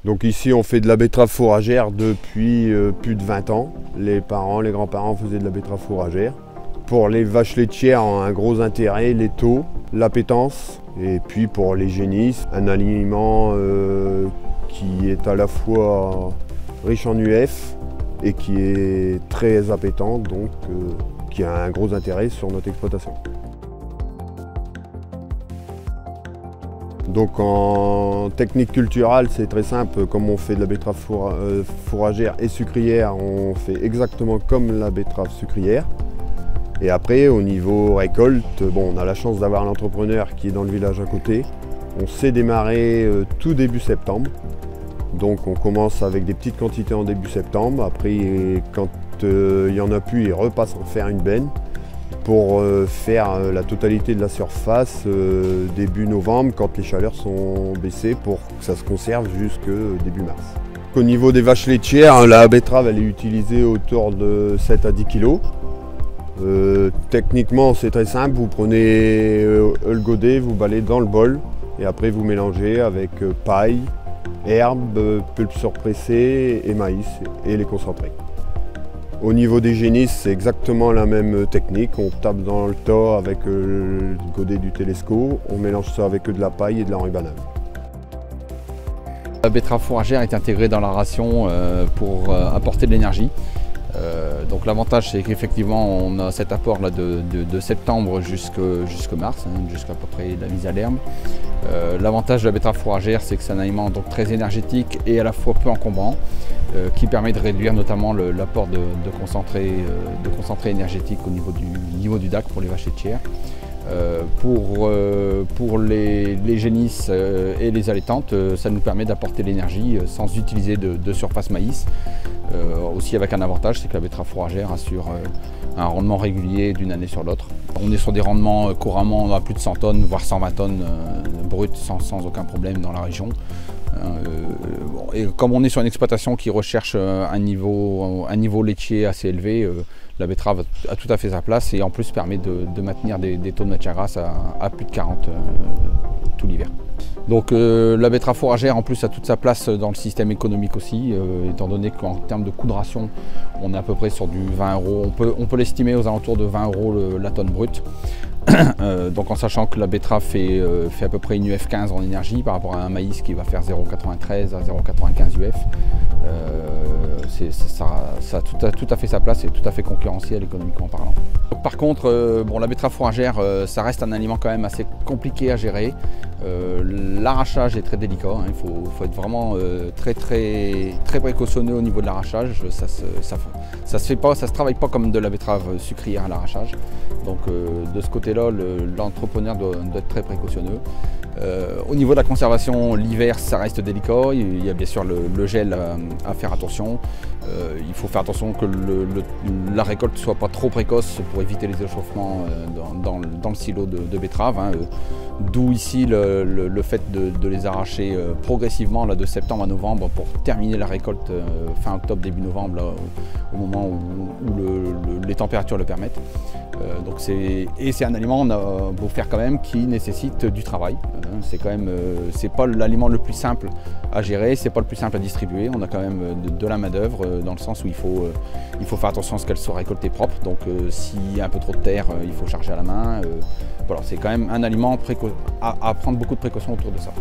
Donc ici on fait de la betterave fourragère depuis plus de 20 ans. Les parents, les grands-parents faisaient de la betterave fourragère. Pour les vaches laitières, un gros intérêt, les taux, l'appétence. Et puis pour les génisses, un aliment qui est à la fois riche en UF et qui est très appétant, donc qui a un gros intérêt sur notre exploitation. Donc en technique culturale, c'est très simple, comme on fait de la betterave fourragère et sucrière, on fait exactement comme la betterave sucrière. Et après, au niveau récolte, bon, on a la chance d'avoir l'entrepreneur qui est dans le village à côté. On sait démarrer tout début septembre. Donc on commence avec des petites quantités en début septembre. Après, quand il n'y en a plus, il repasse en faire une benne pour faire la totalité de la surface début novembre, quand les chaleurs sont baissées, pour que ça se conserve jusque début mars. Au niveau des vaches laitières, la betterave elle est utilisée autour de 7 à 10 kg. Techniquement c'est très simple, vous prenez le godet, vous balayez dans le bol et après vous mélangez avec paille, herbe, pulpe surpressée et maïs et les concentrés. Au niveau des génisses, c'est exactement la même technique, on tape dans le tas avec le godet du Telesco, on mélange ça avec de la paille et de la banane. La betterave fourragère est intégrée dans la ration pour apporter de l'énergie. Donc l'avantage c'est qu'effectivement on a cet apport là de septembre jusqu'au mars, jusqu'à peu près la mise à l'herbe. L'avantage de la betterave fourragère c'est que c'est un aliment donc très énergétique et à la fois peu encombrant, qui permet de réduire notamment l'apport de concentré énergétique au niveau du DAC pour les vaches laitières. Pour les génisses et les allaitantes, ça nous permet d'apporter l'énergie sans utiliser de surface maïs. Aussi avec un avantage, c'est que la betterave fourragère assure un rendement régulier d'une année sur l'autre. On est sur des rendements couramment à plus de 100 tonnes, voire 120 tonnes brutes sans aucun problème dans la région. Et comme on est sur une exploitation qui recherche un niveau laitier assez élevé, la betterave a tout à fait sa place et en plus permet de maintenir des taux de matière grasse à plus de 40 tout l'hiver. Donc la betterave fourragère en plus a toute sa place dans le système économique aussi, étant donné qu'en termes de coût de ration, on est à peu près sur du 20 €. On peut l'estimer aux alentours de 20 € la tonne brute. Donc en sachant que la betterave fait à peu près une UF 15 en énergie par rapport à un maïs qui va faire 0,93 à 0,95 UF. Ça a tout à fait sa place et tout à fait concurrentiel économiquement parlant. Par contre, bon, la betterave fourragère, ça reste un aliment quand même assez compliqué à gérer. L'arrachage est très délicat, hein. Il faut être vraiment très précautionneux au niveau de l'arrachage. Ça se travaille pas comme de la betterave sucrière à l'arrachage. Donc de ce côté-là, l'entrepreneur doit être très précautionneux. Au niveau de la conservation, l'hiver ça reste délicat, il y a bien sûr le gel à faire attention. Il faut faire attention que la récolte ne soit pas trop précoce pour éviter les échauffements dans le silo de betterave, hein. D'où ici le fait de les arracher progressivement là, de septembre à novembre pour terminer la récolte fin octobre, début novembre, là, au moment où les températures le permettent. C'est un aliment, on a beau faire quand même, qui nécessite du travail. C'est quand même, c'est pas l'aliment le plus simple à gérer, c'est pas le plus simple à distribuer. On a quand même de la main d'œuvre dans le sens où il faut faire attention à ce qu'elle soit récoltée propre. Donc s'il y a un peu trop de terre, il faut charger à la main. Voilà, c'est quand même un aliment à prendre beaucoup de précautions autour de ça.